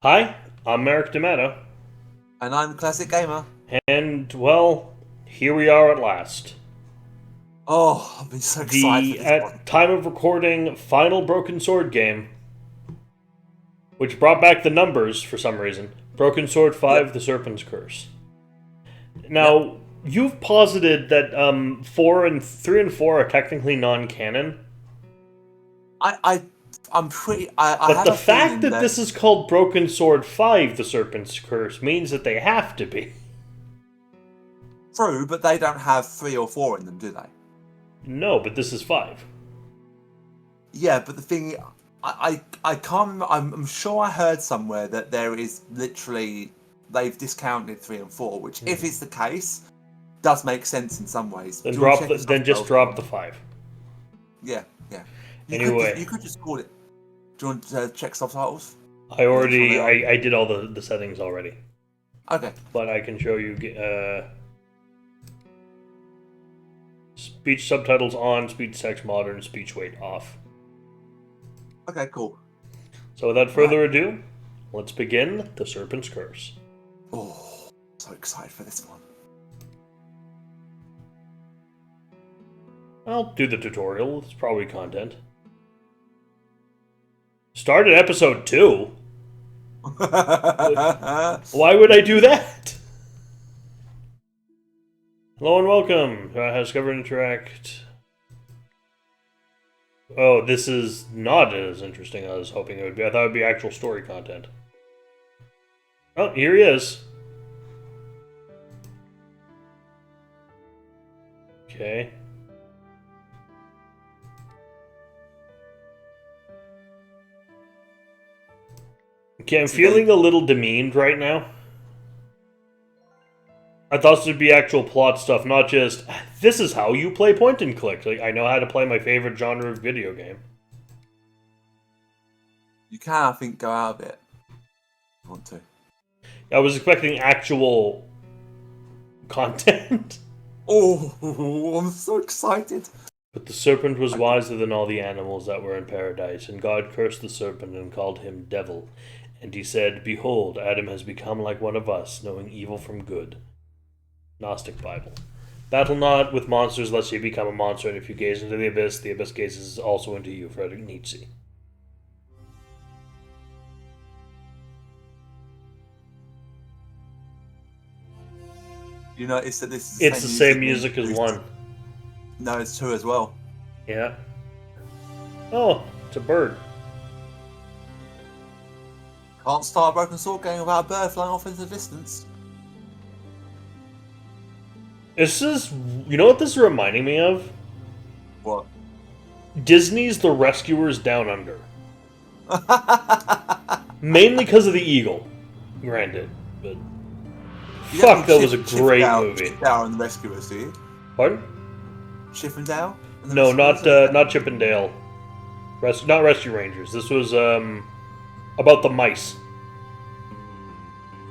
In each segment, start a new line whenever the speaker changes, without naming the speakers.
Hi, I'm Merrick D'Amato,
And I'm Classic Gamer.
and well, here we are at last.
Oh, I've been so excited for
The,
this one.
at time of recording, final Broken Sword game, which brought back the numbers for some reason. Broken Sword
Yep,
5, The Serpent's Curse.
yep.
Now, you've posited that 4 and 3 and 4 are technically non-canon,
I, I, I'm pretty. I
but
have
the
a
fact
feeling
that
that
this is called Broken Sword 5, The Serpent's Curse means that they have to be.
true, but they don't have 3 or 4 in them, do they?
No, but this is 5.
Yeah, but the thing, I can't remember. I'm sure I heard somewhere that there is literally they've discounted 3 and 4, which, if it's the case, does make sense in some ways.
Then
Do you want to check the
then just
subtitles?
drop the 5.
Yeah, yeah.
Anyway,
You could just call it. Do you want to check subtitles? Make sure they are.
I did all the settings already,
Okay.
but I can show you speech subtitles on, speech text modern, speech weight off.
Okay. Cool.
So without
Right.
further ado, let's begin the Serpent's Curse.
Oh, so excited for this one.
I'll do the tutorial. It's probably content. Start at episode 2. Why would I do that? Hello and welcome. Discover and interact. Oh, this is not as interesting as I was hoping it would be. I thought it would be actual story content. Oh, here he is. Okay. Okay, I'm feeling a little demeaned right now. I thought this would be actual plot stuff, not just, this is how you play point and click. Like, I know how to play my favorite genre of video game.
You can, I think, go out of it. If you want to.
I was expecting actual content.
Oh, I'm so excited.
But the serpent was
Okay.
wiser than all the animals that were in paradise, and God cursed the serpent and called him devil. And he said, Behold, Adam has become like one of us, knowing evil from good. Gnostic Bible. Battle not with monsters lest ye become a monster, and if you gaze into the abyss gazes also into you, Frederick Nietzsche.
You notice that this is
It's the same music as 1.
No, it's 2 as well.
Yeah. Oh, it's a bird.
Can't start a broken sword game without a bird flying off into the distance.
This is, you know what this is reminding me of?
What?
Disney's The Rescuers Down Under. Mainly because of the eagle, granted, but fuck, that was a great movie.
Chippendale and the Rescuers, do you?
Pardon?
Chippendale? And the
No,
Rescuers?
not Chippendale. Not Rescue Rangers. This was about the mice.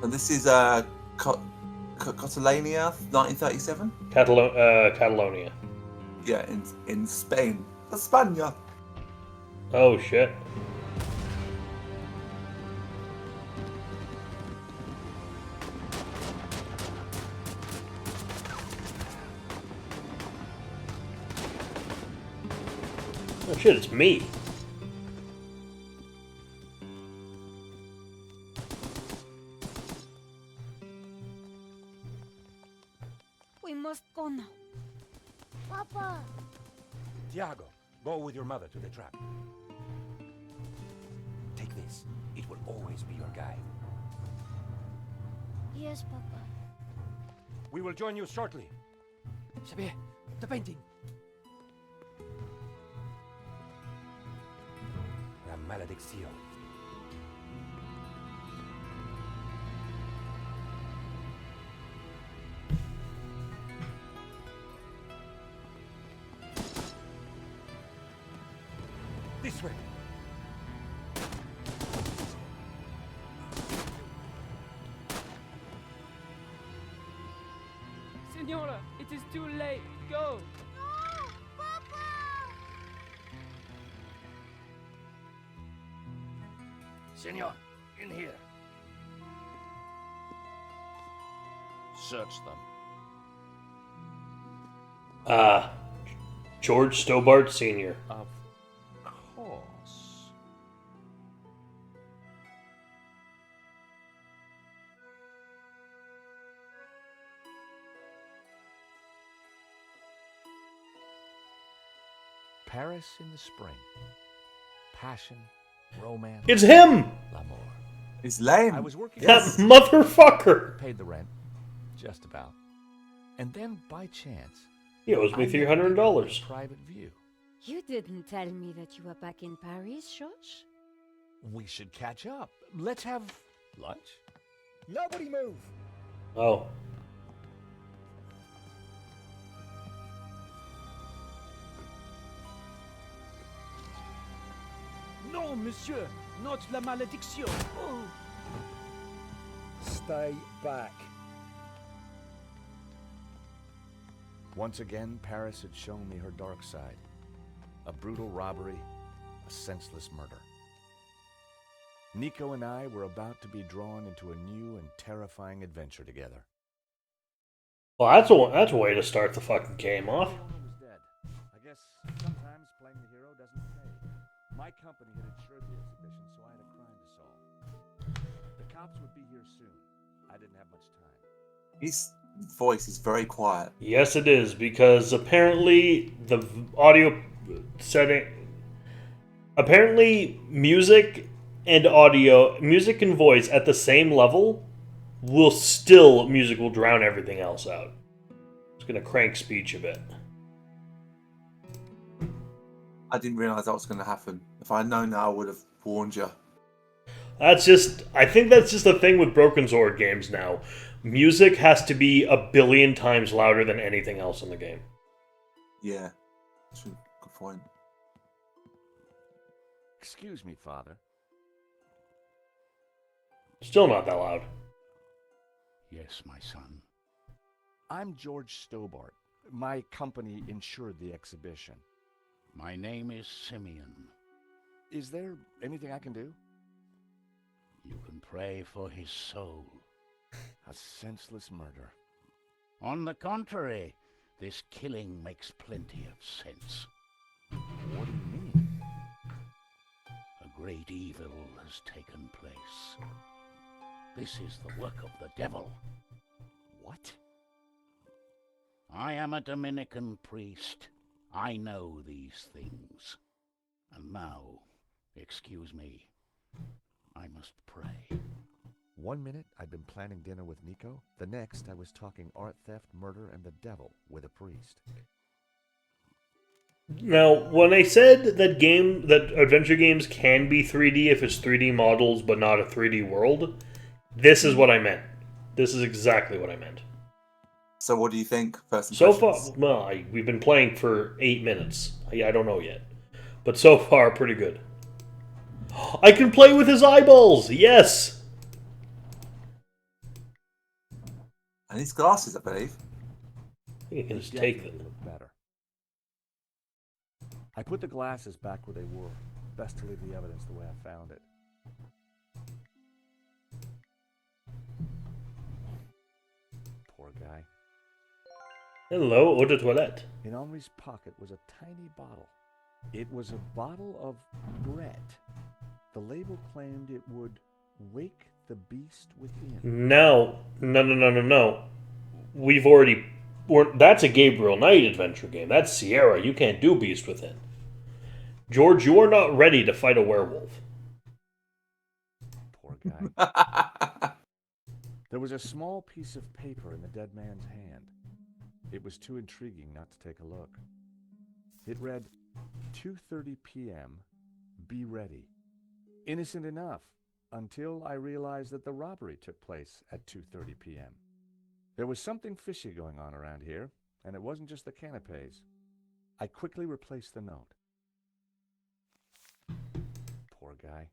And this is Catalania, 1937.
Catalonia.
Yeah, in Spain. España.
Oh shit. Oh shit, it's me.
We must go now. Papa!
Tiago, go with your mother to the trap. Take this. It will always be your guide.
Yes, Papa.
We will join you shortly.
Xavier, the painting.
La maledicción. This way.
Senora, it is too late. Go.
No! Papa!
Senor, in here. search them.
George Stobart Sr.
Of course. Paris in the spring. Passion, romance,
It's him!
l'amour.
It's lame.
I was working.
That motherfucker!
Paid the rent, just about. And then, by chance,
He owes me
I met Nico with
$300.
a private view.
You didn't tell me that you were back in Paris, Josh?
We should catch up. Let's have lunch. Nobody move.
Oh.
Non, monsieur, not la malédiction. Oh.
Stay back. Once again, Paris had shown me her dark side. A brutal robbery, a senseless murder. Nico and I were about to be drawn into a new and terrifying adventure together.
Well, that's a way to start the fucking game off.
The owner was dead. I guess sometimes playing the hero doesn't pay. My company had insured the exhibition, so I had a crime to solve. The cops would be here soon. I didn't have much time.
His voice is very quiet.
Yes, it is, because apparently the audio setting... Apparently music and audio, music and voice at the same level music will drown everything else out. It's going to crank speech a bit.
I didn't realise that was going to happen. If I'd known that, I would have warned you.
I think that's just a thing with Broken Sword games now. Music has to be a billion times louder than anything else in the game.
Yeah. That's a good point.
Excuse me, Father.
Still not that loud.
Yes, my son. I'm George Stobart. My company insured the exhibition.
My name is Simeon.
Is there anything I can do?
You can pray for his soul.
A senseless murder.
On the contrary, this killing makes plenty of sense.
What do you mean?
A great evil has taken place. This is the work of the devil.
What?
I am a Dominican priest. I know these things. And now, excuse me, I must pray.
1 minute, I'd been planning dinner with Nico. The next, I was talking art theft, murder, and the devil with a priest.
Now, when I said that adventure games can be 3D if it's 3D models but not a 3D world, this is what I meant. This is exactly what I meant.
So what do you think? First
So
impressions?
far, well, we've been playing for 8 minutes. I don't know yet. But so far, pretty good. I can play with his eyeballs! Yes!
And his glasses, I believe.
I think you can just take them.
Look better. I put the glasses back where they were. Best to leave the evidence the way I found it. Poor guy.
Hello, eau de toilette.
In Henri's pocket was a tiny bottle. It was a bottle of Brett. The label claimed it would wake the beast within.
No. That's a Gabriel Knight adventure game. That's Sierra. You can't do Beast Within. George, you are not ready to fight a werewolf.
Poor guy. There was a small piece of paper in the dead man's hand. It was too intriguing not to take a look. It read, 2:30 p.m., be ready. Innocent enough, until I realized that the robbery took place at 2:30 p.m. There was something fishy going on around here, and it wasn't just the canapes. I quickly replaced the note. Poor guy.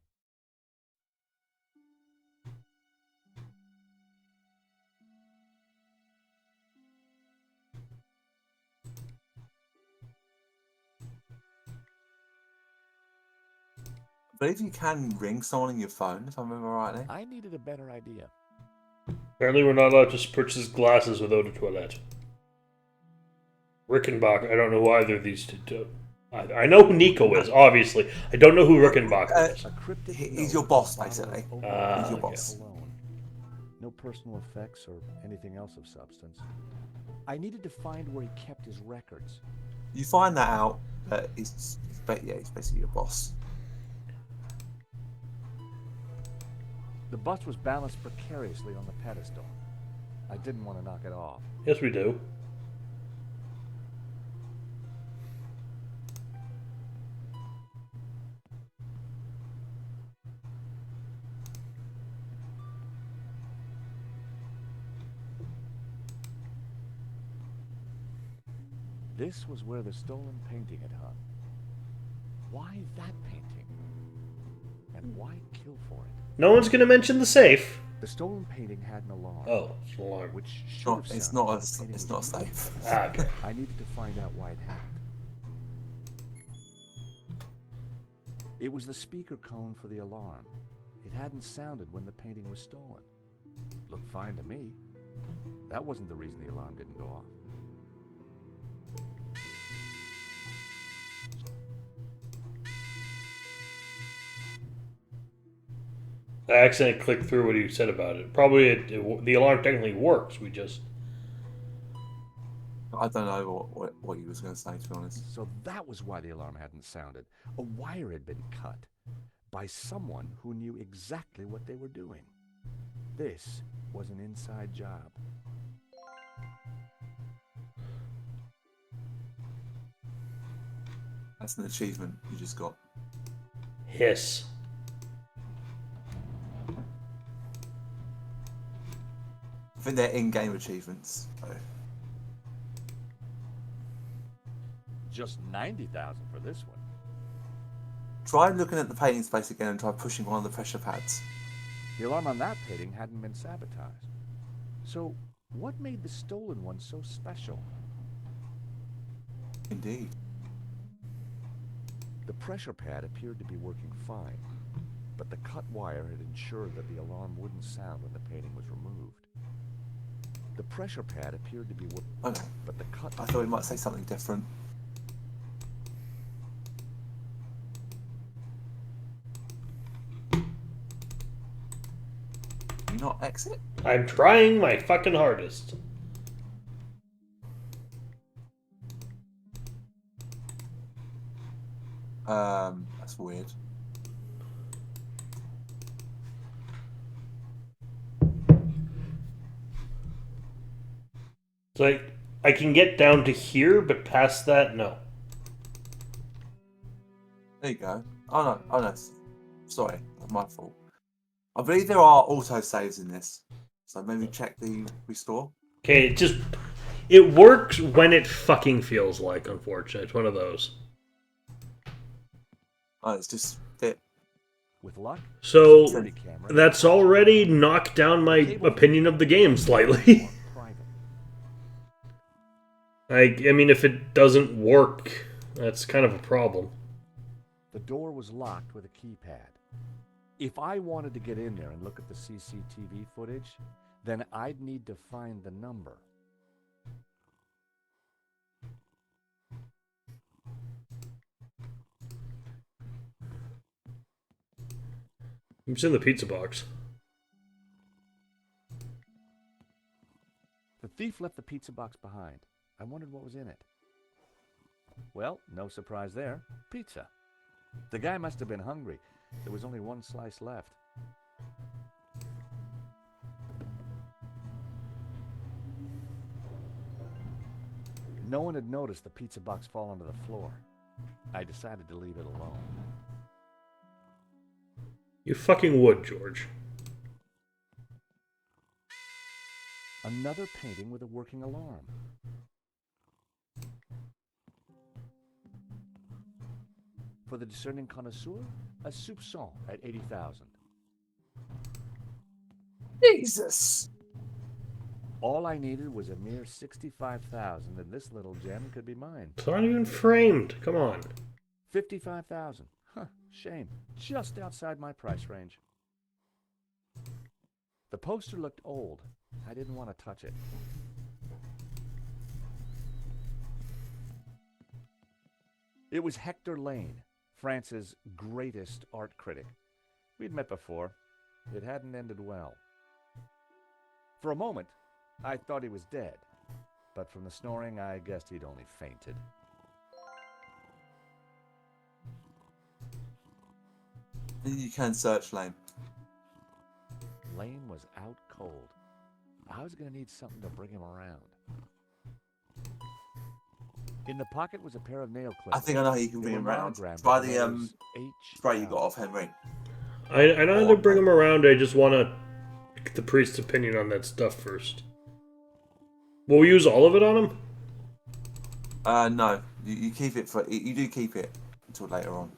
I believe you can ring someone on your phone, if I remember rightly.
I needed a better idea.
Apparently we're not allowed to purchase glasses without a toilet. Rickenbach, I don't know who either of these two. I know who Nico is, obviously. I don't know who Rickenbacher is.
A cryptic
He's
note
your
in a
boss,
bottle of
basically.
overpriced
He's your
okay.
boss.
cologne. No personal effects or anything else of substance. I needed to find where he kept his records.
You find that out, he's basically your boss.
The bust was balanced precariously on the pedestal. I didn't want to knock it off.
Yes, we do.
This was where the stolen painting had hung. Why that painting? And why kill for it?
No one's going to mention the safe.
The stolen painting had an alarm.
Oh, it's an alarm.
Which should
No,
have
it's
sounded
not
when
a,
the painting
it's
was
not
removed.
safe.
Ah, okay.
I needed to find out why it happened. It was the speaker cone for the alarm. It hadn't sounded when the painting was stolen. Looked fine to me. That wasn't the reason the alarm didn't go off.
I accidentally clicked through what he said about it. Probably the alarm technically works. We just...
I don't know what he was going to say, to be honest.
So that was why the alarm hadn't sounded. A wire had been cut by someone who knew exactly what they were doing. This was an inside job.
That's an achievement you just got.
hiss.
I think they're in-game achievements. So.
Just 90,000 for this one.
Try looking at the painting space again and try pushing one of the pressure pads.
The alarm on that painting hadn't been sabotaged. So, what made the stolen one so special?
Indeed.
The pressure pad appeared to be working fine, but the cut wire had ensured that the alarm wouldn't sound when the painting was removed. The pressure pad appeared to be working,
Okay.
but the cut...
I thought he might say something different. Can you not exit?
I'm trying my fucking hardest.
That's weird.
It's like, I can get down to here, but past that, no.
There you go. Oh no. Sorry, that's my fault. I believe there are auto saves in this, so maybe check the restore.
Okay, it works when it fucking feels like, unfortunately. It's one of those.
Oh, it's just it.
With luck,
So,
security camera-
that's already knocked down my opinion of the game slightly.
Private.
I mean, if it doesn't work, that's kind of a problem.
The door was locked with a keypad. If I wanted to get in there and look at the CCTV footage, then I'd need to find the number.
It's in the pizza box.
The thief left the pizza box behind. I wondered what was in it. Well, no surprise there. Pizza. The guy must have been hungry. There was only one slice left. No one had noticed the pizza box fall onto the floor. I decided to leave it alone.
You fucking would, George.
Another painting with a working alarm. For the discerning connoisseur, a soupçon at 80,000.
Jesus!
All I needed was a mere 65,000, and this little gem could be mine.
It's not even framed. Come on.
55,000. Huh, shame. Just outside my price range. The poster looked old. I didn't want to touch it. It was Hector Lane, France's greatest art critic. We'd met before. It hadn't ended well. For a moment, I thought he was dead, but from the snoring, I guessed he'd only fainted.
You can search Lane.
Lane was out cold. I was going to need something to bring him around. In the pocket was a pair of nail clippers.
I think I know how you can bring him around. By the spray you got off Henry.
I know how to bring him around. I just want to get the priest's opinion on that stuff first. Will we use all of it on him?
No. You keep it for. You do keep it until later on.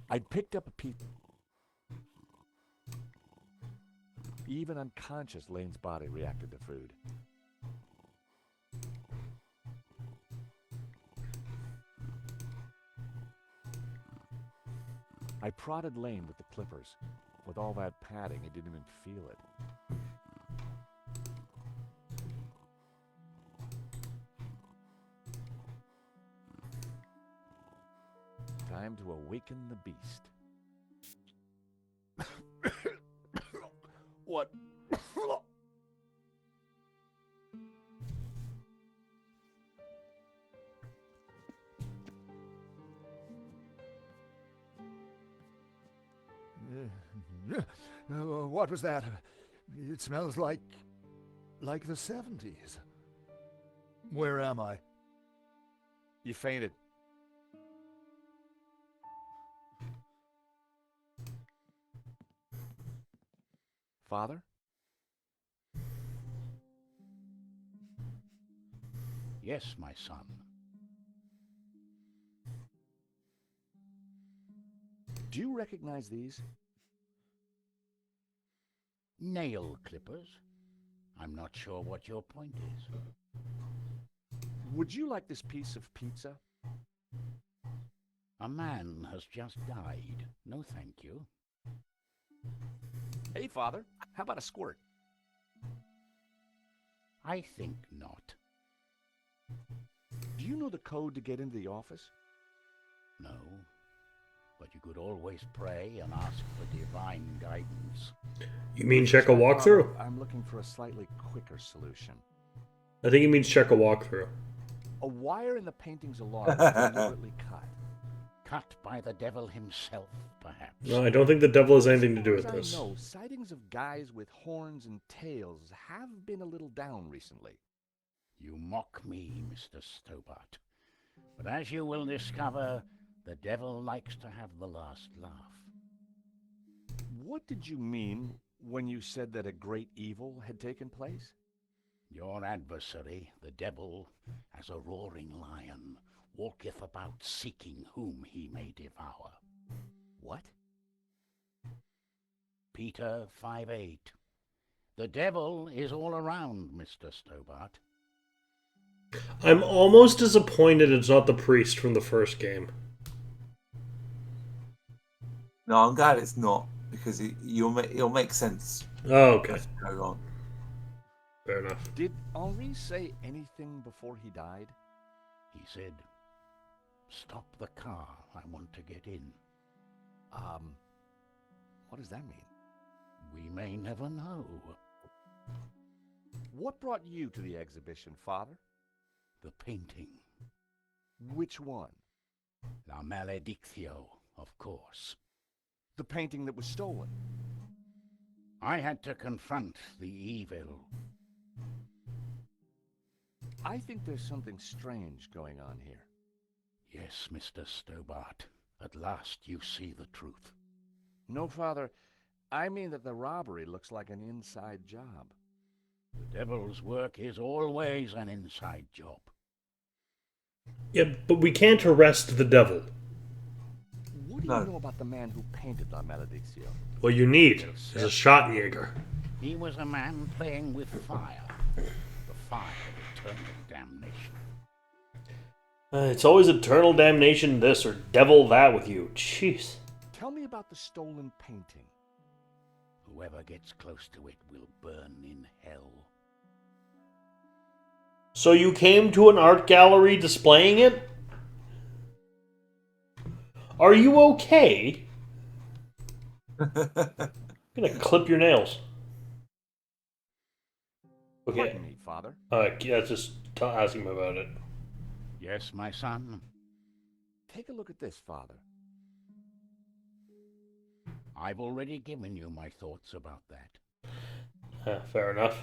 I'd picked up a piece. Even unconscious, Lane's body reacted to food. I prodded Lane with the clippers. With all that padding, he didn't even feel it. Time to awaken the beast. What?
What was that? It smells like the 70s. Where am I?
You fainted. Father?
Yes, my son.
Do you recognize these?
Nail clippers? I'm not sure what your point is.
Would you like this piece of pizza?
A man has just died. No, thank you.
Hey, Father, how about a squirt?
I think not.
Do you know the code to get into the office?
No. But you could always pray and ask for divine guidance.
You mean check a walkthrough?
I'm looking for a slightly quicker solution.
I think he means check a walkthrough.
A wire in the painting's alarm was deliberately cut.
Cut by the devil himself, perhaps.
No, I don't think the devil has anything to do with
As
this.
I know, sightings of guys with horns and tails have been a little down recently.
You mock me, Mr. Stobart. But as you will discover, the devil likes to have the last laugh.
What did you mean when you said that a great evil had taken place?
Your adversary, the devil, as a roaring lion, walketh about seeking whom he may devour.
What?
Peter 5:8. The devil is all around, Mr. Stobart.
I'm almost disappointed it's not the priest from the first game.
No, I'm glad it's not because it'll make sense.
Oh, okay.
As we go on.
Fair enough.
Did Henri say anything before he died?
He said, "Stop the car. I want to get in."
What does that mean?
We may never know.
What brought you to the exhibition, Father?
The painting.
Which one?
La Maledictio, of course.
The painting that was stolen.
I had to confront the evil.
I think there's something strange going on here.
Yes, Mr. Stobart. At last you see the truth.
No, Father. I mean that the robbery looks like an inside job.
The devil's work is always an inside job.
Yeah, but we can't arrest the devil.
What do you know about the man who painted La Maledictio?
What you need is a Schottenjäger.
He was a man playing with fire. The fire of eternal damnation.
It's always eternal damnation this or devil that with you. Jeez.
Tell me about the stolen painting.
Whoever gets close to it will burn in hell.
So you came to an art gallery displaying it? Are you okay? I'm gonna clip your nails. Okay.
Pardon me, Father.
Yeah, just ask him about it.
Yes, my son?
Take a look at this, Father.
I've already given you my thoughts about that.
Fair enough.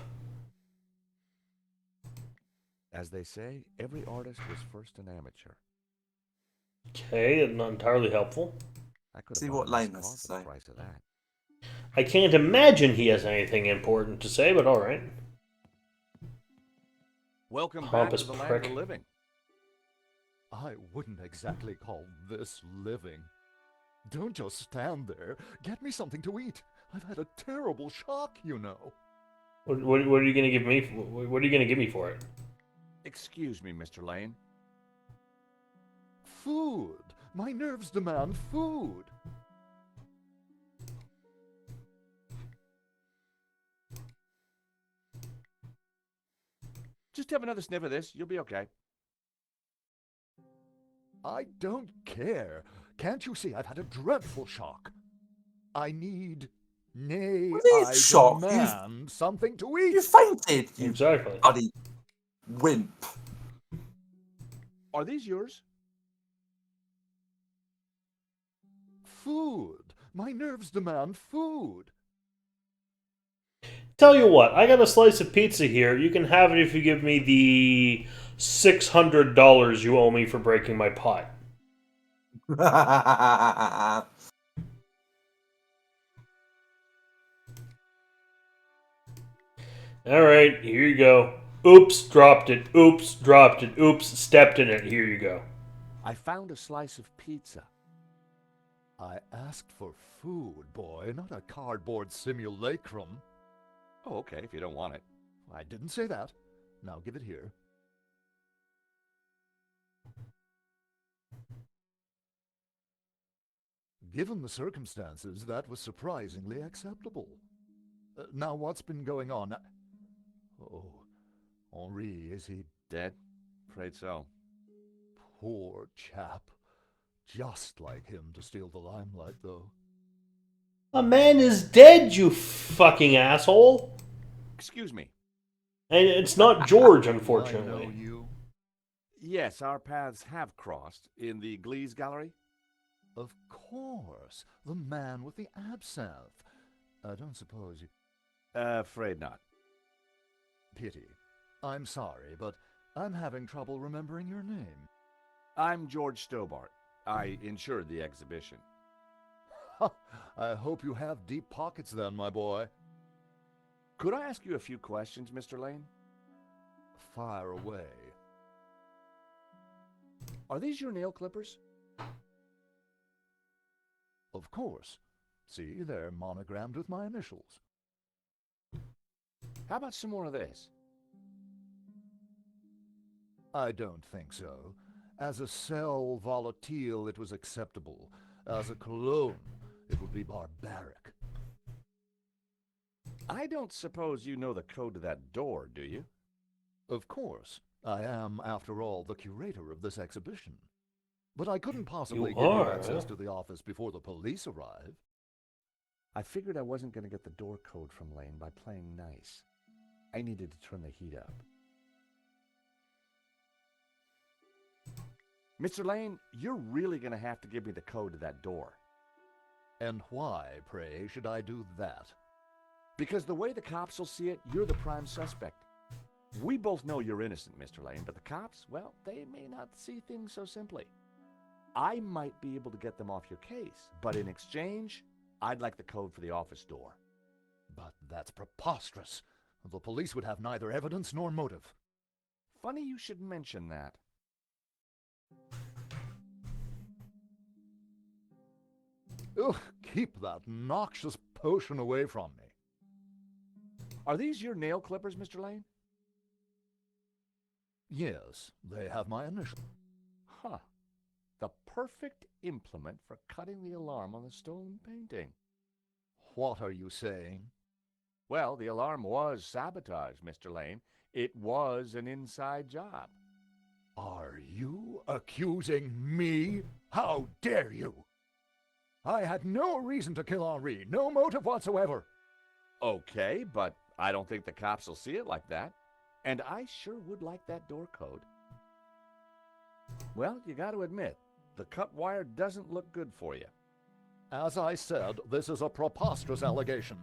As they say, every artist was first an amateur.
Okay, not entirely helpful.
I could have
See
bought
what
a nice
Lane has
car
to
for the
say.
price of that.
I can't imagine he has anything important to say, but alright.
Welcome
Pompous
back to the
prick.
land of living.
I wouldn't exactly call this living. Don't just stand there. Get me something to eat. I've had a terrible shock, you know.
What are you gonna give me? What are you gonna give me for it?
Excuse me, Mr. Lane.
Food. My nerves demand food.
Just have another sniff of this. You'll be okay.
I don't care. Can't you see I've had a dreadful shock? I need, nay,
What is
I
shock?
demand something to eat.
You fainted, you
Exactly.
bloody wimp.
Are these yours?
Food. My nerves demand food.
Tell you what, I got a slice of pizza here. You can have it if you give me the $600 you owe me for breaking my pot. Alright, here you go. Oops, dropped it. Oops, dropped it. Oops, stepped in it. Here you go.
I found a slice of pizza.
I asked for food, boy, not a cardboard simulacrum.
Oh, okay, if you don't want it.
I didn't say that. Now give it here. Given the circumstances, that was surprisingly acceptable. Now, what's been going on? Oh, Henri, is he
Dead? Afraid so.
poor chap? Just like him to steal the limelight, though.
A man is dead, you fucking asshole.
Excuse me.
And it's not George,
I know
unfortunately.
you.
Yes, our paths have crossed in the Glee's gallery.
Of course, the man with the absinthe. I don't suppose you...
Afraid not.
Pity. I'm sorry, but I'm having trouble remembering your name.
I'm George Stobart. I insured the exhibition.
I hope you have deep pockets then, my boy.
Could I ask you a few questions, Mr. Lane?
Fire away.
Are these your nail clippers?
Of course. See, they're monogrammed with my initials.
How about some more of this?
I don't think so. As a sal volatile, it was acceptable. As a cologne, it would be barbaric.
I don't suppose you know the code to that door, do you?
Of course. I am, after all, the curator of this exhibition. But I couldn't possibly
You
give you
are,
access
huh?
to the office before the police arrive.
I figured I wasn't going to get the door code from Lane by playing nice. I needed to turn the heat up. Mr. Lane, you're really going to have to give me the code to that door.
And why, pray, should I do that?
Because the way the cops will see it, you're the prime suspect. We both know you're innocent, Mr. Lane, but the cops, well, they may not see things so simply. I might be able to get them off your case, but in exchange, I'd like the code for the office door.
But that's preposterous. The police would have neither evidence nor motive.
Funny you should mention that.
Ugh, keep that noxious potion away from me.
Are these your nail clippers, Mr. Lane?
Yes, they have my initial.
Huh. The perfect implement for cutting the alarm on the stolen painting.
What are you saying?
Well, the alarm was sabotage, Mr. Lane. It was an inside job.
Are you accusing me? How dare you? I had no reason to kill Henri, no motive whatsoever.
Okay, but I don't think the cops will see it like that. And I sure would like that door code. Well, you got to admit, the cut wire doesn't look good for you.
As I said, this is a preposterous allegation.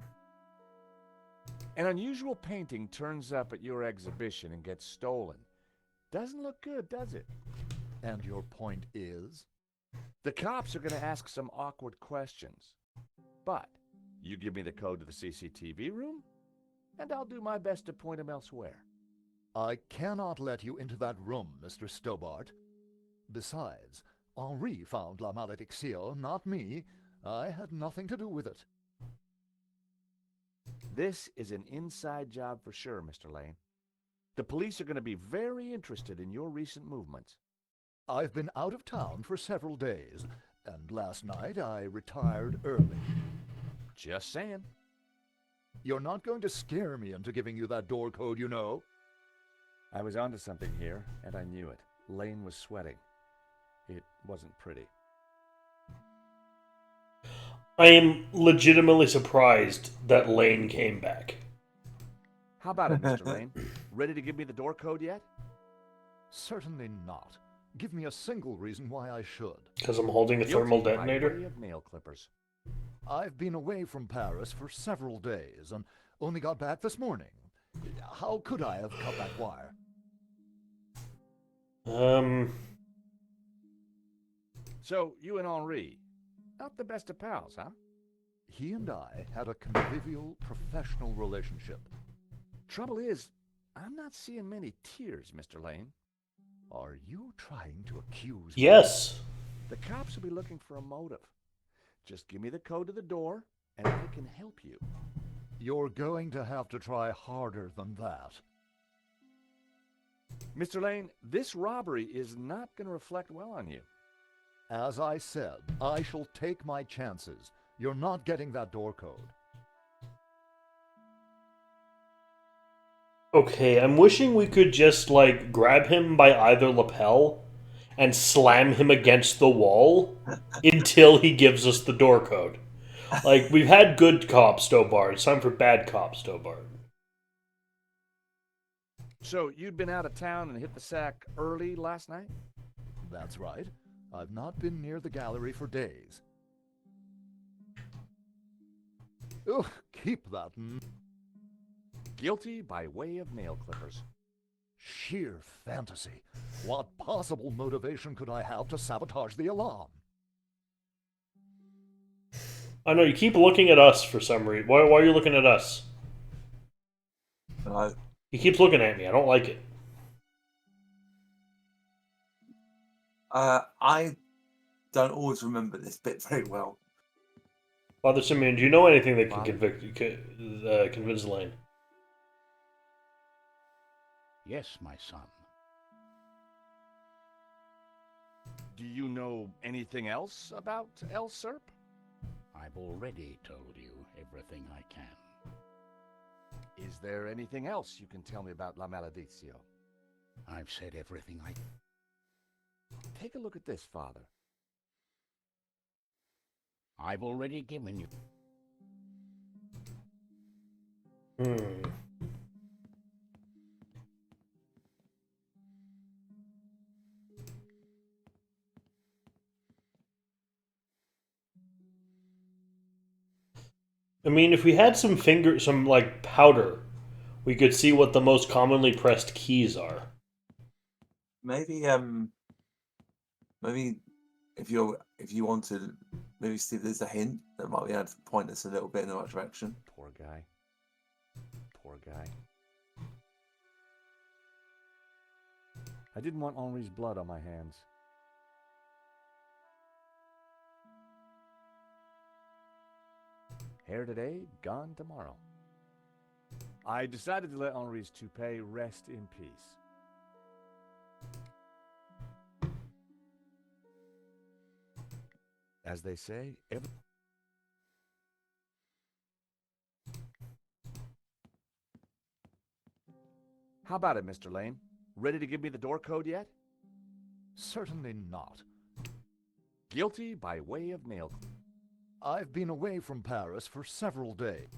An unusual painting turns up at your exhibition and gets stolen. Doesn't look good, does it?
And your point is?
The cops are going to ask some awkward questions. But you give me the code to the CCTV room, and I'll do my best to point them elsewhere.
I cannot let you into that room, Mr. Stobart. Besides, Henri found La Malédiction, not me. I had nothing to do with it.
This is an inside job for sure, Mr. Lane. The police are going to be very interested in your recent movements.
I've been out of town for several days, and last night I retired early.
Just saying.
You're not going to scare me into giving you that door code, you know.
I was onto something here, and I knew it. Lane was sweating. It wasn't pretty.
I am legitimately surprised that Lane came back.
How about it, Mr. Lane? Ready to give me the door code yet?
Certainly not. Give me a single reason why I should.
Because I'm holding a thermal
Guilty by
detonator?
way of nail clippers.
I've been away from Paris for several days and only got back this morning. How could I have cut that wire?
So, you and Henri, not the best of pals, huh?
He and I had a convivial, professional relationship.
Trouble is, I'm not seeing many tears, Mr. Lane.
Are you trying to accuse me?
Yes.
The cops will be looking for a motive. Just give me the code to the door, and I can help you.
You're going to have to try harder than that.
Mr. Lane, this robbery is not going to reflect well on you.
As I said, I shall take my chances. You're not getting that door code.
Okay, I'm wishing we could just, like, grab him by either lapel and slam him against the wall until he gives us the door code. Like, we've had good cop Stobart. It's time for bad cop Stobart.
So, you'd been out of town and hit the sack early last night?
That's right. I've not been near the gallery for days. Ugh, keep that.
Guilty by way of nail clippers.
Sheer fantasy. What possible motivation could I have to sabotage the alarm?
I know, you keep looking at us for some reason. Why are you looking at us?
No.
He keeps looking at me. I don't like it.
I don't always remember this bit very well.
Father Simeon, do you know anything that can
Father.
convince Lane?
Yes, my son.
Do you know anything else about El Serp?
I've already told you everything I can.
Is there anything else you can tell me about La Malédiction?
I've said everything I...
Take a look at this, Father.
I've already given you...
I mean, if we had some powder, we could see what the most commonly pressed keys are.
Maybe if you want to maybe see if there's a hint that might be able to point us a little bit in the right direction.
Poor guy. Poor guy. I didn't want Henri's blood on my hands. Here today, gone tomorrow. I decided to let Henri's toupee rest in peace. As they say, How about it, Mr. Lane? Ready to give me the door code yet?
Certainly not.
Guilty by way of mail.
I've been away from Paris for several days.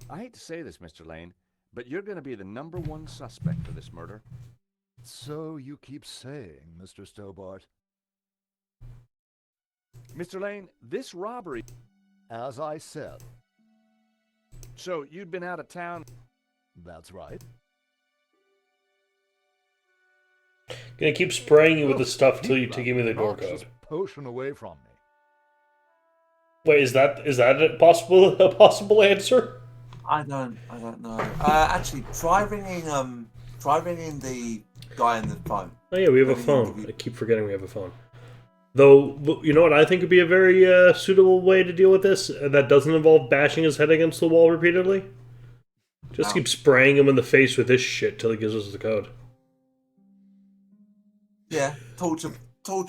I hate to say this, Mr. Lane, but you're going to be the #1 suspect for this murder.
So you keep saying, Mr. Stobart.
Mr. Lane, this robbery...
As I said,
So, you'd been out of town...
that's right.
Gonna keep spraying you with the stuff till you
Keep
to give me the
that
door
noxious
code.
potion away from me.
Wait, is that a possible answer?
I don't know. Actually, try ringing the guy in the phone.
Oh yeah, we have a phone. I keep forgetting we have a phone. Though, you know what I think would be a very suitable way to deal with this that doesn't involve bashing his head against the wall repeatedly? Just keep spraying him in the face with this shit till he gives us the code.
Yeah, torture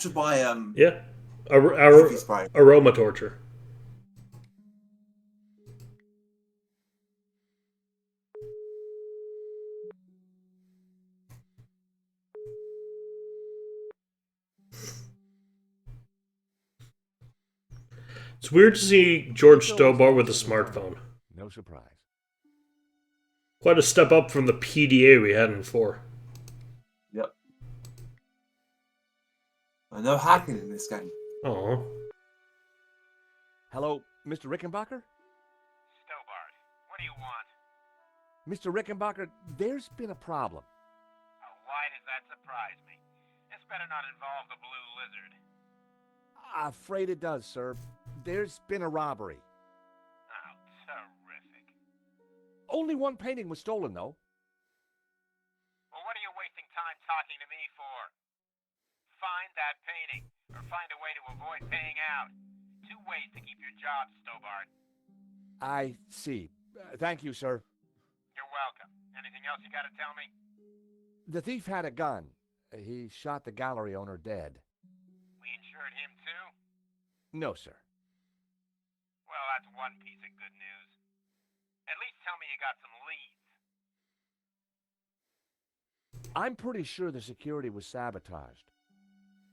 by
Yeah,
UV spray.
aroma torture. It's weird to see George Stobart with a smartphone.
No surprise.
Quite a step up from the PDA we had in 4.
Yep. No hacking in this game.
Oh.
Hello, Mr. Rickenbacker?
Stobart, what do you want?
Mr. Rickenbacker, there's been a problem.
Oh, why does that surprise me? This better not involve the Blue Lizard.
Afraid it does, sir. There's been a robbery.
Oh, terrific.
Only one painting was stolen, though.
Well, what are you wasting time talking to me for? Find that painting, or find a way to avoid paying out. 2 ways to keep your job, Stobart.
I see. Thank you, sir.
You're welcome. Anything else you gotta tell me?
The thief had a gun. He shot the gallery owner dead.
We insured him too?
No, sir.
Well, that's one piece of good news. At least tell me you got some leads.
I'm pretty sure the security was sabotaged.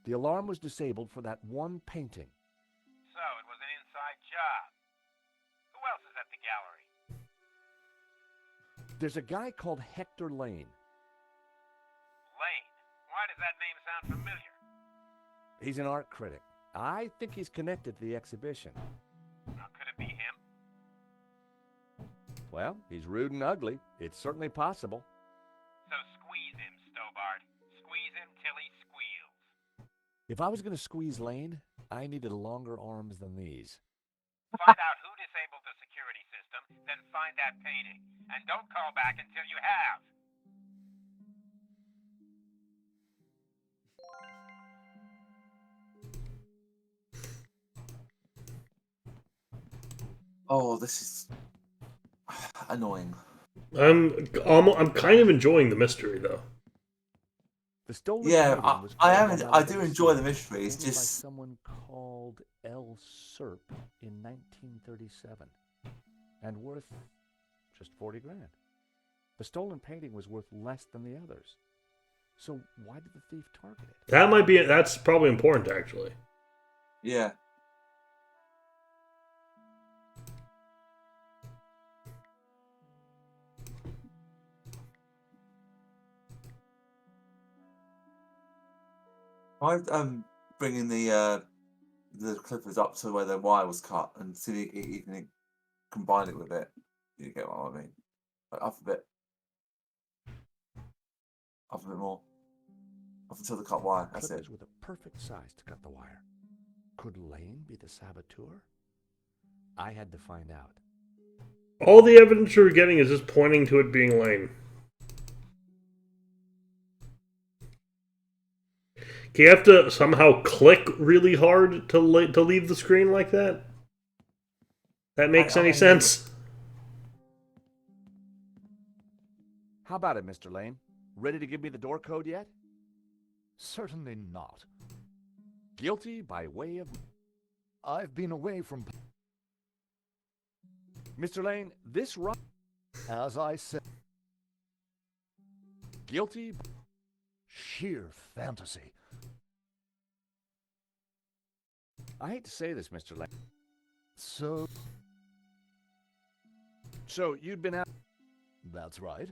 The alarm was disabled for that one painting.
So, it was an inside job. Who else is at the gallery?
There's a guy called Hector Lane.
Lane. Why does that name sound familiar?
He's an art critic. I think he's connected to the exhibition.
Now, could it be him?
Well, he's rude and ugly. It's certainly possible.
So squeeze him, Stobart. Squeeze him till he squeals.
If I was going to squeeze Lane, I needed longer arms than these.
Find out who disabled the security system, then find that painting. And don't call back until you have.
Oh, this is annoying.
I'm kind of enjoying the mystery though.
The stolen
Yeah,
painting was
I
found
am.
out
I
of
do
the
enjoy the
sea,
mystery. It's
painted by
just
someone called L. Serp in 1937, and worth just 40 grand. The stolen painting was worth less than the others. So why did the thief target it?
That's probably important actually.
yeah. I'm bringing the clippers up to where the wire was cut and see if you can combine it with it. You get what I mean? Like up a bit. Up a bit more. Up until the cut wire. That's it.
Clippers were the perfect size to cut the wire. Could Lane be the saboteur? I had to find out.
All the evidence we're getting is just pointing to it being Lane. Do you have to somehow click really hard to leave the screen like that? That makes any sense?
How about it, Mr. Lane? Ready to give me the door code yet?
Certainly not.
Guilty by way of...
I've been away from...
Mr. Lane, this As I said, guilty, sheer fantasy. I hate to say this, Mr. Lane. So you'd been out. That's right.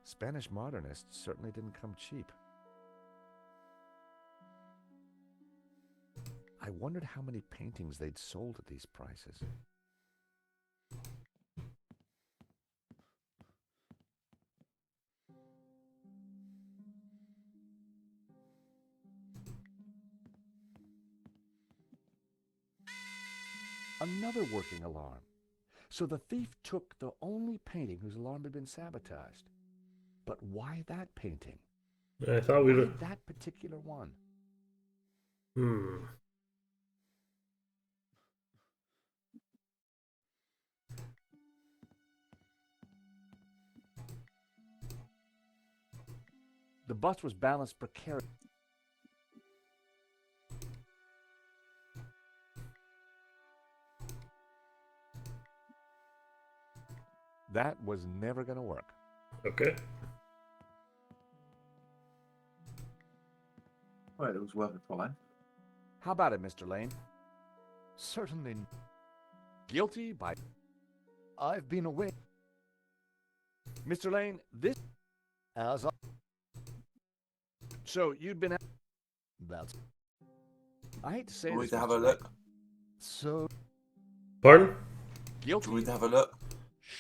Spanish modernists certainly didn't come cheap. I wondered how many paintings they'd sold at these prices. Another working alarm. So the thief took the only painting whose alarm had been sabotaged. But why that painting?
I thought we
Why
would.
that particular one? The bus was balanced precariously. That was never going to work.
Okay.
Well, it was worth a try.
How about it, Mr. Lane? Certainly guilty by... I've been away. Mr. Lane, this... As I... So, you'd been out... That's... I hate to say
Do we
this,
to have
Mr.
a look?
Lane. So...
Pardon?
Guilty...
Do we to have a look?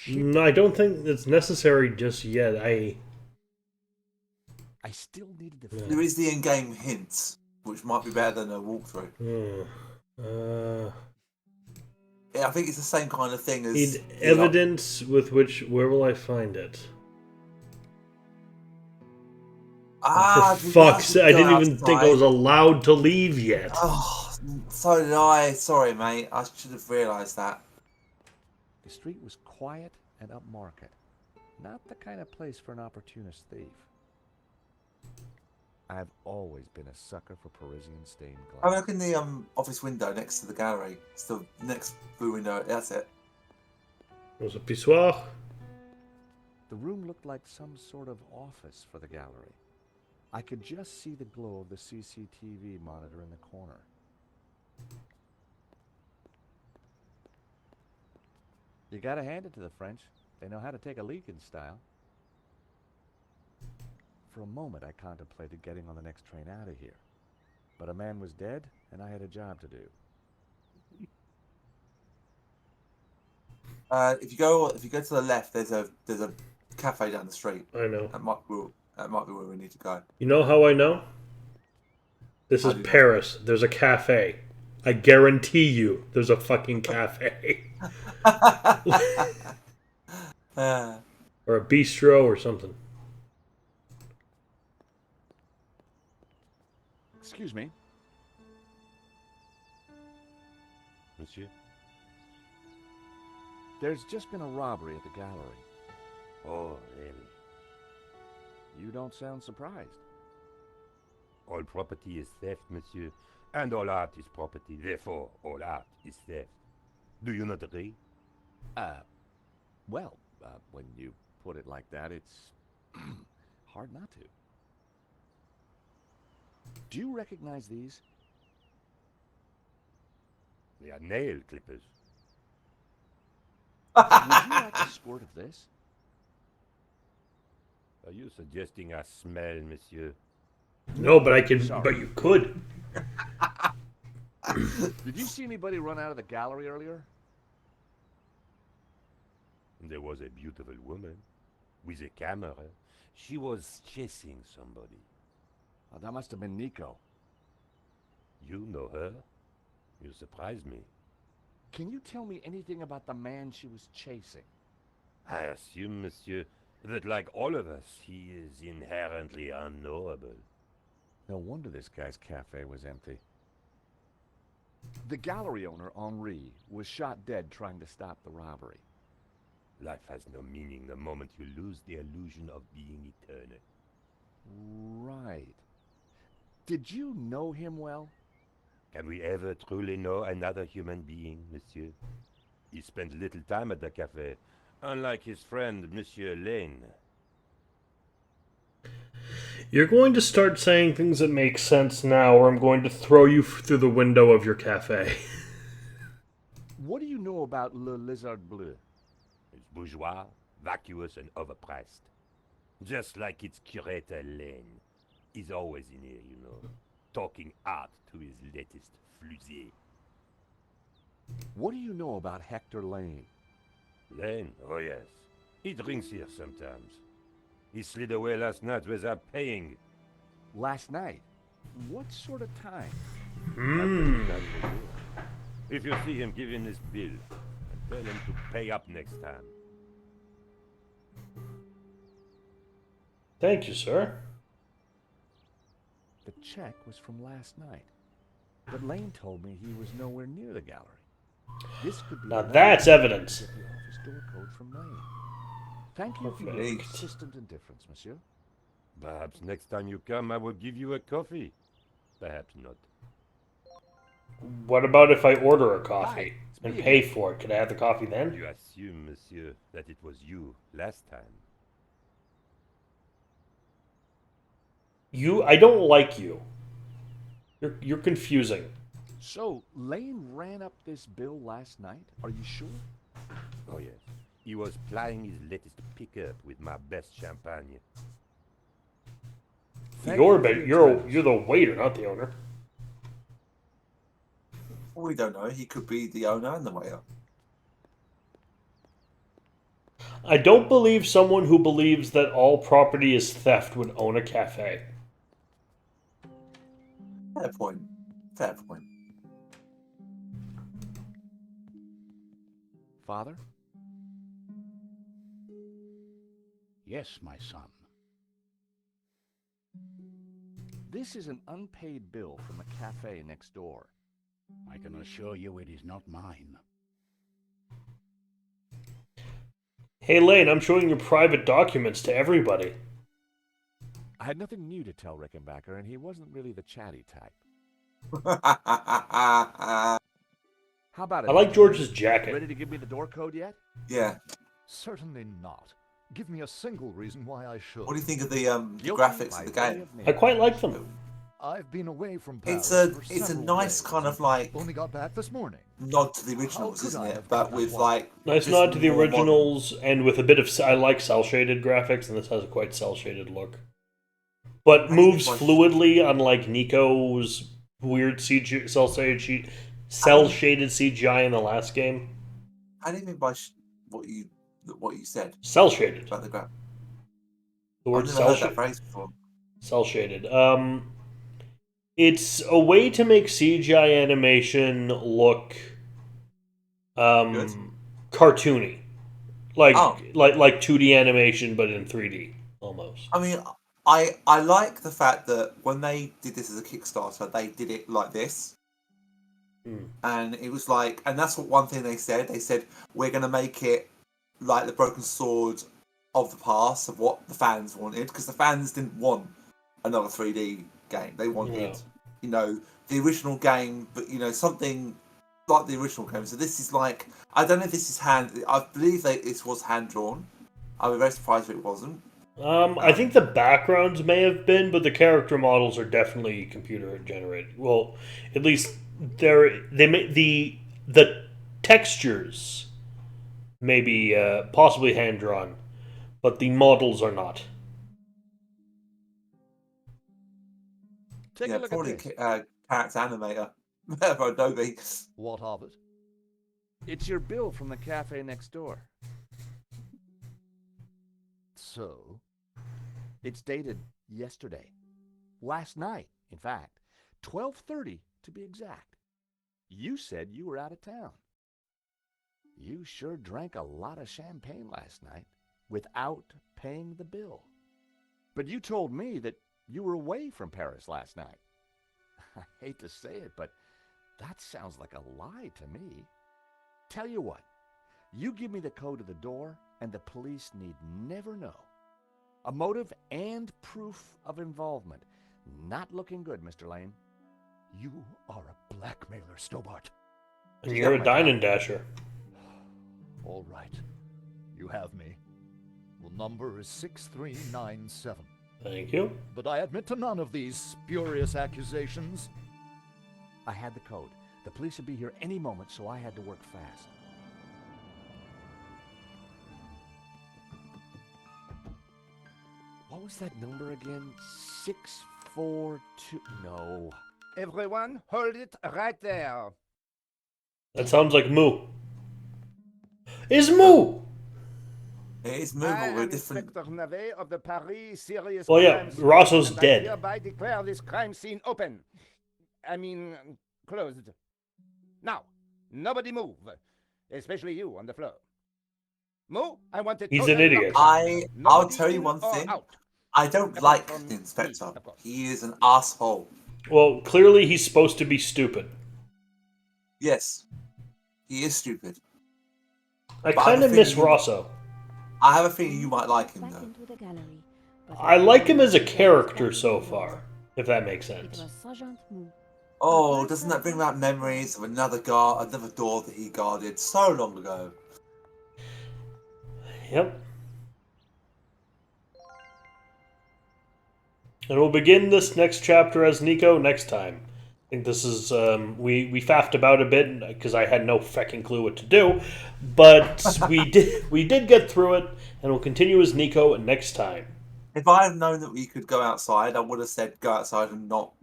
No, I don't think it's necessary just yet.
I still needed to...
There is the in-game hint, which might be better than a walkthrough. Yeah, I think it's the same kind of thing as...
Need evidence with which... Where will I find it? For fuck's sake, I didn't even think I was allowed to leave yet.
Oh, so did I. Sorry, mate. I should have realised that.
The street was quiet and upmarket. Not the kind of place for an opportunist thief. I've always been a sucker for Parisian stained glass.
Have a look in the office window next to the gallery. It's the next blue window. That's it.
There's a pissoir.
The room looked like some sort of office for the gallery. I could just see the glow of the CCTV monitor in the corner. You gotta hand it to the French. They know how to take a leak in style. For a moment, I contemplated getting on the next train out of here. But a man was dead, and I had a job to do.
If you go to the left, there's a cafe down the street.
I know.
That might be where we need to go.
You know how I know? This is Paris. There's a cafe. I guarantee you there's a fucking cafe. Or a bistro or something.
Excuse me.
Monsieur?
There's just been a robbery at the gallery.
Oh, really?
You don't sound surprised.
All property is theft, monsieur. And all art is property. Therefore, all art is theft. Do you not agree?
Well, when you put it like that, it's hard not to. Do you recognize these?
They are nail clippers.
Would you like a squirt of this?
Are you suggesting I smell, monsieur?
No, but I can.
Sorry.
But you could.
Did you see anybody run out of the gallery earlier?
There was a beautiful woman with a camera. She was chasing somebody.
Oh, that must have been Nico.
You know her? You surprised me.
Can you tell me anything about the man she was chasing?
I assume, monsieur, that like all of us, he is inherently unknowable.
No wonder this guy's cafe was empty. The gallery owner, Henri, was shot dead trying to stop the robbery.
Life has no meaning the moment you lose the illusion of being eternal.
Right. Did you know him well?
Can we ever truly know another human being, monsieur? He spent little time at the cafe, unlike his friend, Monsieur Lane.
You're going to start saying things that make sense now, or I'm going to throw you through the window of your cafe.
What do you know about Le Lézard Bleu?
It's bourgeois, vacuous, and overpriced. Just like its curator Lane. He's always in here, you know, talking art to his latest flusée.
What do you know about Hector Lane?
Lane? Oh yes. He drinks here sometimes. He slid away last night without paying.
Last night? What sort of time?
If you see him, give him this bill. And tell him to pay up next time.
Thank you, sir.
The check was from last night. But Lane told me he was nowhere near the gallery. This could be
Now
another
that's
way to
evidence.
get the office door code from Lane. Thank you for your
Perfect.
consistent indifference, monsieur.
Perhaps next time you come, I will give you a coffee. Perhaps not.
What about if I order a coffee
Hi, it's
and
me
pay
again.
for it? Can I have the coffee then?
You assume, monsieur, that it was you last time.
I don't like you. You're confusing.
So, Lane ran up this bill last night? Are you sure?
Oh yes. He was plying his latest pickup with my best champagne.
Thank
You're
you for your
you're the waiter, not the owner.
We don't know. He could be the owner and the waiter.
I don't believe someone who believes that all property is theft would own a cafe.
Fair point. Fair point.
Father?
Yes, my son.
This is an unpaid bill from a cafe next door.
I can assure you it is not mine.
Hey Lane, I'm showing your private documents to everybody.
I had nothing new to tell Rickenbacker, and he wasn't really the chatty type. How about it?
I like
Mr.
George's
Lane?
jacket.
Ready to give me the door code yet?
Yeah.
Certainly not. Give me a single reason why I should.
What do you think of the
Guilty
graphics
by
of the
way
game?
of
I
name.
quite like them.
I've been away from Paris.
It's a
for
nice
several
kind
days
of like
and only got back this morning.
nod to the
How
originals,
could
isn't
I
it?
have
But
got
with
that
like
Nice
just
nod to the
more modern.
originals, and with a bit of I like cell shaded graphics, and this has a quite cell shaded look, but
How do you
moves
think my-
fluidly, unlike Nico's weird CG cell shaded CGI in the last game.
How do you mean by what you said
Cell shaded.
about the graphics?
The
I've
word
never
cell
heard that
shaded.
phrase before.
Cell shaded. It's a way to make CGI animation look
Good.
cartoony, like
Oh.
like 2D animation, but in 3D almost.
I mean, I like the fact that when they did this as a Kickstarter, they did it like this. And it was like, and that's what one thing they said. They said, we're going to make it like the Broken Sword of the past, of what the fans wanted, because the fans didn't want another 3D game. They wanted, the original game, but, something like the original game. So this is like, I don't know if this is I believe that this was hand-drawn. I'd be very surprised if it wasn't.
I think the backgrounds may have been, but the character models are definitely computer generated. Well, at least the textures may be possibly hand drawn, but the models are not.
Take a look
probably
at this.
character animator for Adobe.
What of it?
It's your bill from the cafe next door.
So?
It's dated yesterday. Last night, in fact. 12:30 to be exact. You said you were out of town. You sure drank a lot of champagne last night without paying the bill. But you told me that you were away from Paris last night. I hate to say it, but that sounds like a lie to me. Tell you what, You give me the code to the door, and the police need never know. A motive and proof of involvement. Not looking good, Mr. Lane.
You are a blackmailer, Stobart.
And you're a dine and dasher.
All right. You have me. The number is 6397.
Thank you.
But I admit to none of these spurious accusations.
I had the code. The police would be here any moment, so I had to work fast. What was that number again? 642... No.
Everyone, hold it right there.
That sounds like Moo. Is Moo!
It is
I
movable
am
with different.
Inspector Navet of the Paris Serious
Well, yeah,
Crimes
Rosso's
and
dead.
I hereby declare this crime scene open. I mean, closed. Now, nobody move, especially you on the floor. Move, I want it.
He's
totally
an idiot.
locked down.
I'll
Nobody
tell you
in
one
or
thing.
out.
I don't
Apart
like
from
the inspector.
me, of course.
He is an asshole.
Well, clearly he's supposed to be stupid.
Yes, he is stupid.
I
But I
kind of
don't
miss
think he-
Rosso.
I have a feeling you might like him
Back
though.
into the gallery. But
I like him as a character so far, if that makes
It
sense.
was Sergeant Moo.
Oh, doesn't that bring back memories of another door that he guarded so long ago?
Yep. And we'll begin this next chapter as Nico next time. I think this is, we faffed about a bit because I had no fucking clue what to do, but we did get through it, and we'll continue as Nico next time.
If I had known that we could go outside, I would have said go outside and not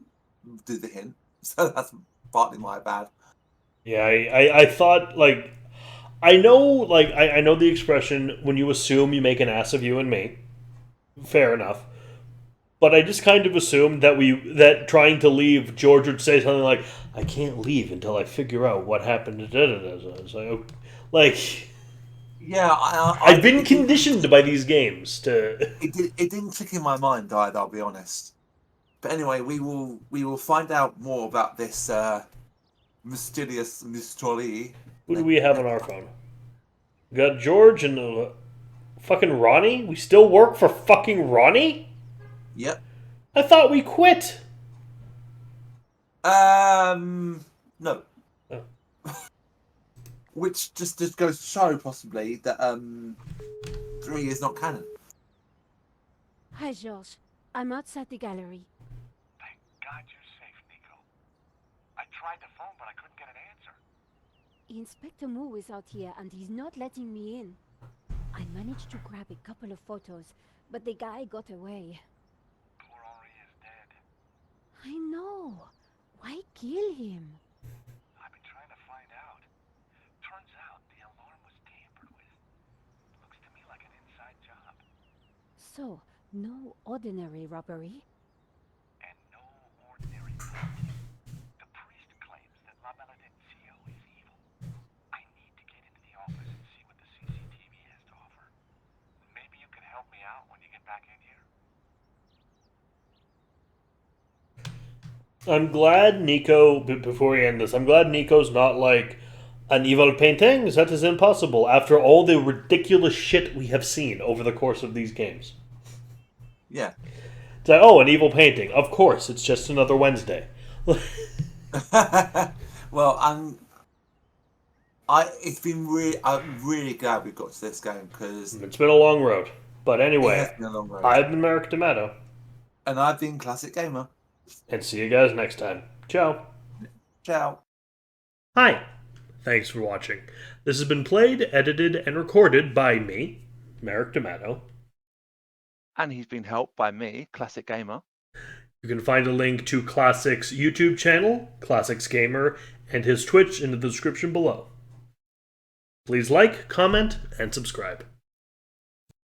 do the hint. So that's partly my bad.
Yeah, I thought, like, I know the expression, when you assume you make an ass of you and me. Fair enough. But I just kind of assumed that trying to leave, George would say something like, I can't leave until I figure out what happened to da-da-da. It's like,
Yeah,
I've been conditioned by these games to...
It didn't click in my mind either, I'll be honest. But anyway, we will find out more about this mysterious mystery.
Who do we have on our phone? We got George and fucking Ronnie? We still work for fucking Ronnie?
Yep.
I thought we quit.
No.
Oh.
Which just goes to show possibly that 3 is not canon.
Hi, George. I'm outside the gallery.
Thank God you're safe, Nico. I tried the phone, but I couldn't get an answer.
Inspector Moo is out here and he's not letting me in. I managed to grab a couple of photos, but the guy got away.
Poor Henri is dead.
I know. Why kill him?
I've been trying to find out. Turns out the alarm was tampered with. Looks to me like an inside job.
So, no ordinary robbery?
And no ordinary painting. The priest claims that La Malediction is evil. I need to get into the office and see what the CCTV has to offer. Maybe you can help me out when you get back in here?
I'm glad Nico, before we end this, I'm glad Nico's not like an evil painting. That is impossible after all the ridiculous shit we have seen over the course of these games.
Yeah.
It's like, oh, an evil painting. Of course, it's just another Wednesday.
Well, I'm really glad we got to this game because
It's been a long road. But
it
anyway,
has been a long road.
I've been Merrick D'Amato.
And I've been Classic Gamer.
And see you guys next time. Ciao.
Ciao.
Hi. Thanks for watching. This has been played, edited, and recorded by me, Merrick D'Amato.
And he's been helped by me, Classic Gamer.
You can find a link to Classic's YouTube channel, Classics Gamer, and his Twitch in the description below. Please like, comment, and subscribe.